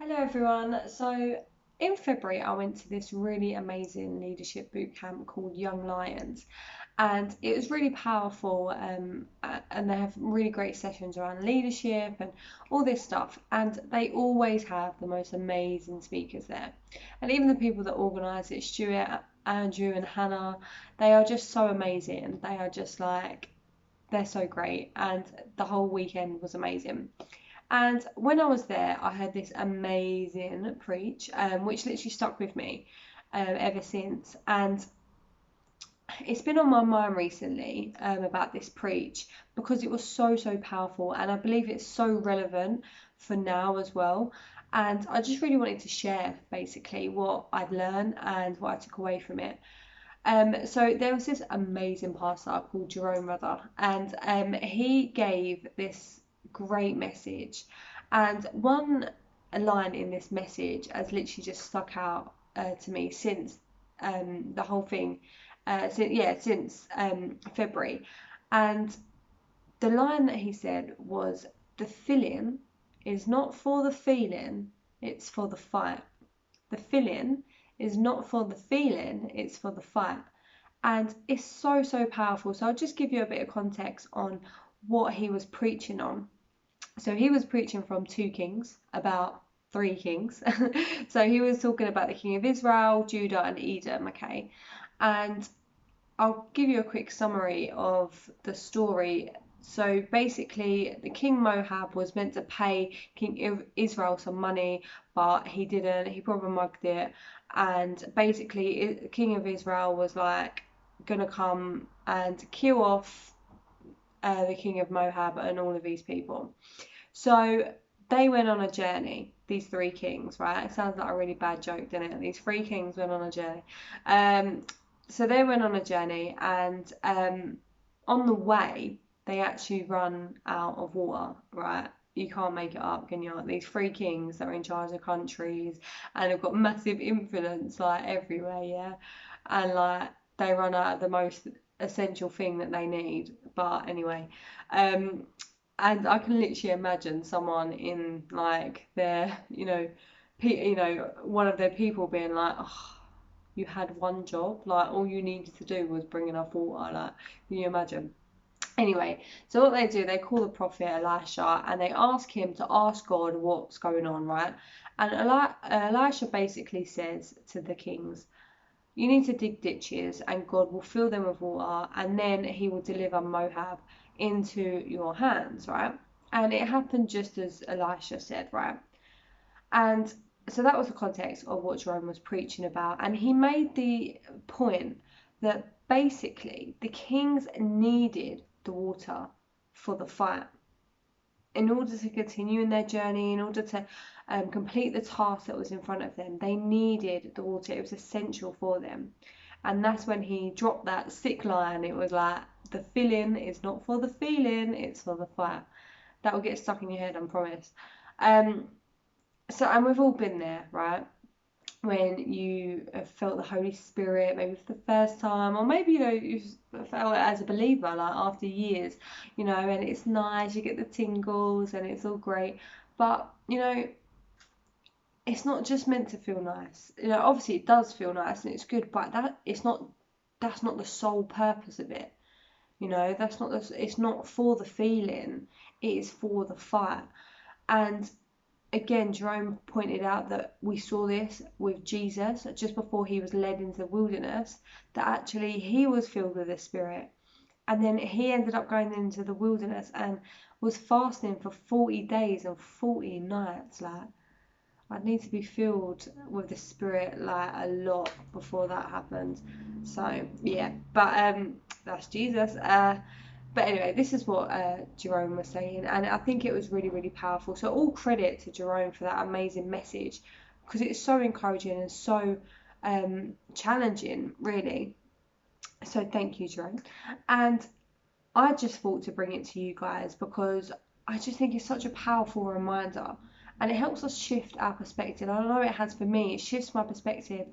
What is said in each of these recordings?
Hello everyone. So in February, I went to this really amazing leadership boot camp called Young Lions, and it was really powerful. And they have really great sessions around leadership and all this stuff. And they always have the most amazing speakers there. And even the people that organise it, Stuart, Andrew, and Hannah, they are just so amazing. They are just like they're so great, and the whole weekend was amazing. And when I was there, I heard this amazing preach, which literally stuck with me ever since. And it's been on my mind recently about this preach because it was so powerful, and I believe it's so relevant for now as well. And I just really wanted to share basically what I'd learned and what I took away from it. So there was this amazing pastor called Jerome Rudder, and he gave this great message. And one line in this message has literally just stuck out to me since the whole thing, since February. And the line that he said was, "The filling is not for the feeling, it's for the fight. The filling is not for the feeling, it's for the fight." And it's so powerful. So I'll just give you a bit of context on what he was preaching on. So he was preaching from 2 Kings, about 3 kings. So he was talking about the king of Israel, Judah, and Edom, okay? And I'll give you a quick summary of the story. So basically, the King Moab was meant to pay King Israel some money, but he didn't. He probably mugged it. And basically, the King of Israel was like gonna come and kill off the King of Moab and all of these people. So they went on a journey. These 3 kings, right? It sounds like a really bad joke, doesn't it? These 3 kings went on a journey. Um, so they went on a journey, and on the way, they actually run out of water, right? You can't make it up, can you? These 3 kings that are in charge of countries and have got massive influence like everywhere, yeah? And like they run out of the most essential thing that they need. But anyway, um, and I can literally imagine someone in like their, one of their people being like, "Oh, you had one job, like all you needed to do was bring enough water." Like, can you imagine? Anyway, so what they do, they call the prophet Elisha and they ask him to ask God what's going on, right? And Elisha basically says to the kings, "You need to dig ditches and God will fill them with water, and then he will deliver Moab into your hands," right? And it happened just as Elisha said, right? And so that was the context of what Jerome was preaching about. And he made the point that basically the kings needed the water for the fight in order to continue in their journey, in order to complete the task that was in front of them. They needed the water, it was essential for them. And that's when he dropped that sick line. It was like, "The filling is not for the feeling, it's for the fire." That will get stuck in your head, I promise. Um, and we've all been there, right? When you have felt the Holy Spirit, maybe for the first time, or maybe you've felt it as a believer, like after years, and it's nice, you get the tingles, and it's all great. But it's not just meant to feel nice. Obviously it does feel nice and it's good, but that's not the sole purpose of it. That's not it's not for the feeling, it is for the fire. And again, Jerome pointed out that we saw this with Jesus just before he was led into the wilderness, that actually he was filled with the Spirit. And then he ended up going into the wilderness and was fasting for 40 days and 40 nights. Like, I'd need to be filled with the Spirit like a lot before that happened. So yeah, but that's Jesus. But anyway, this is what Jerome was saying, and I think it was really powerful. So all credit to Jerome for that amazing message, because it's so encouraging and so challenging, really. So thank you, Jerome. And I just thought to bring it to you guys because I just think it's such a powerful reminder, and it helps us shift our perspective. I know it has for me. It shifts my perspective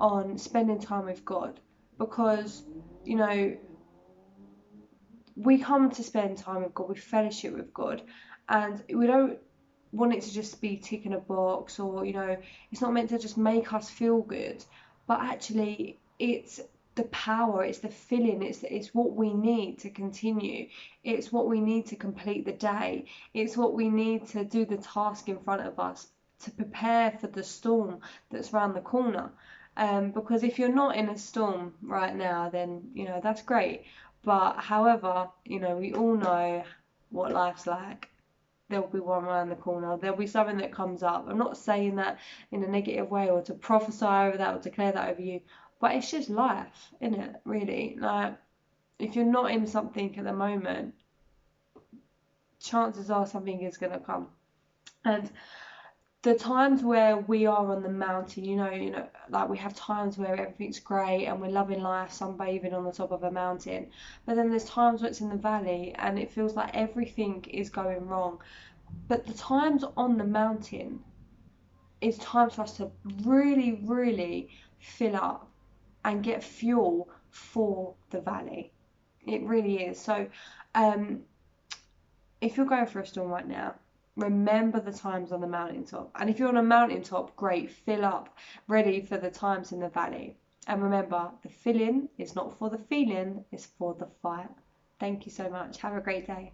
on spending time with God, because you know we come to spend time with God, we fellowship with God, and we don't want it to just be ticking a box, or it's not meant to just make us feel good, but actually it's the power, it's the filling, it's what we need to continue, it's what we need to complete the day, it's what we need to do the task in front of us, to prepare for the storm that's around the corner. Because if you're not in a storm right now, then that's great, but however, we all know what life's like. There'll be one around the corner. There'll be something that comes up. I'm not saying that in a negative way, or to prophesy over that, or declare that over you, but it's just life, isn't it? Really, like, if you're not in something at the moment, chances are something is going to come. And the times where we are on the mountain, like, we have times where everything's great and we're loving life, sunbathing on the top of a mountain. But then there's times where it's in the valley and it feels like everything is going wrong. But the times on the mountain is times for us to really, really fill up and get fuel for the valley. It really is. So, if you're going through a storm right now, remember the times on the mountaintop. And if you're on a mountaintop, great, fill up, ready for the times in the valley. And remember, the filling is not for the feeling, it's for the fight. Thank you so much. Have a great day.